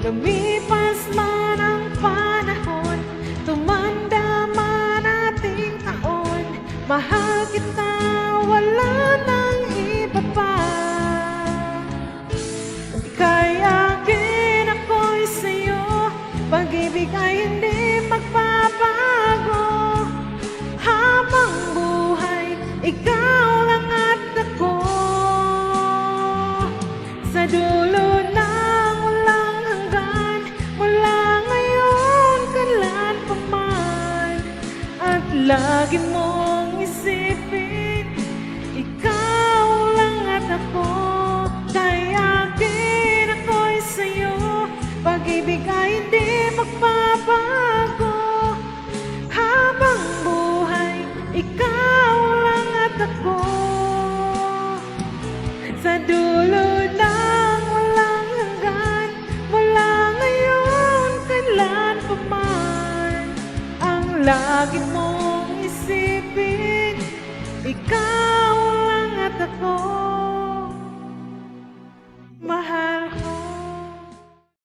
Lumipas man ang panahon, tumanda man ating taon, mahal kita, wala nang iba pa. Ika'y akin, ako'y sa'yo, pag-ibig ay hindi magbabago. Habang buhay, ikaw lang at ako. Sa dulo ng walang hanggan, mula ngayon kailan pa man, at lagi mong isipin, ikaw lang at ako. Kay akin, ako'y sa'yo, pag-ibig ay hindi magbabago. Habang buhay, ikaw lang at ako. Sa dulo ng walang hanggan, mula ngayon kailan pa man, ang lagi mo